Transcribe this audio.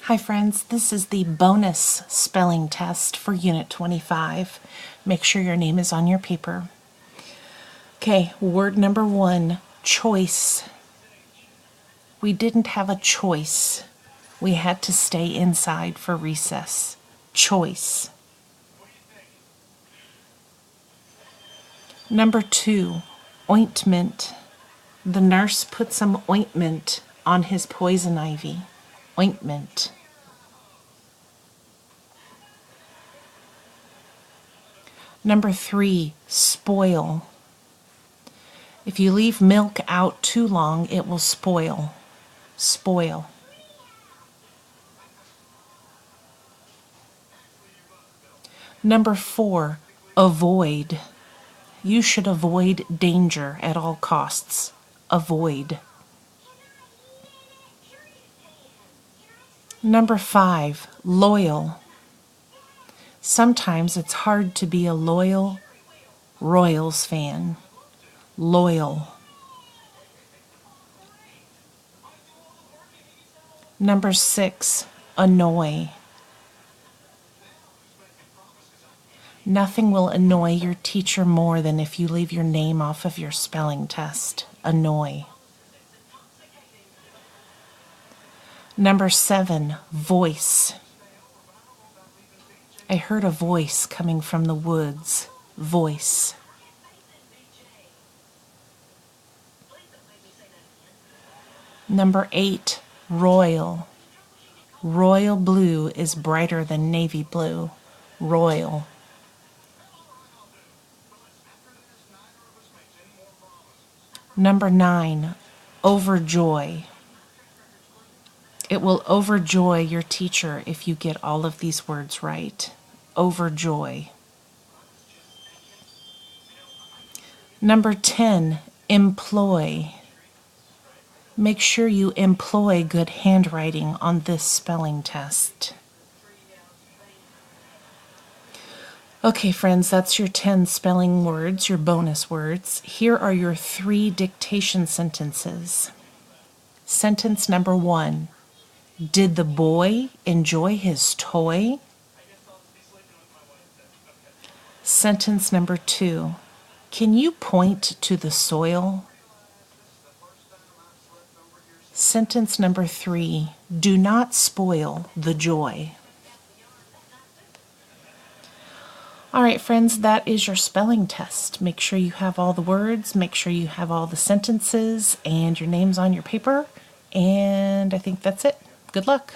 Hi friends, this is the bonus spelling test for Unit 25. Make sure your name is on your paper. Okay, word number 1, choice. We didn't have a choice. We had to stay inside for recess. Choice. Number 2, ointment. The nurse put some ointment on his poison ivy. Ointment. Number 3, spoil. If you leave milk out too long, it will spoil. Spoil. Number 4, avoid. You should avoid danger at all costs. Avoid. Number 5, loyal. Sometimes it's hard to be a loyal Royals fan. Loyal. Number 6, annoy. Nothing will annoy your teacher more than if you leave your name off of your spelling test. Annoy. Number 7, voice. I heard a voice coming from the woods. Voice. Number 8, royal. Royal blue is brighter than navy blue. Royal. Number 9, overjoy. It will overjoy your teacher if you get all of these words right. Overjoy. Number 10, employ. Make sure you employ good handwriting on this spelling test. Okay, friends, that's your 10 spelling words, your bonus words. Here are your 3 dictation sentences. Sentence number 1. Did the boy enjoy his toy? Sentence number 2. Can you point to the soil? Sentence number 3. Do not spoil the joy. All right, friends, that is your spelling test. Make sure you have all the words, make sure you have all the sentences, and your names on your paper. And I think that's it. Good luck.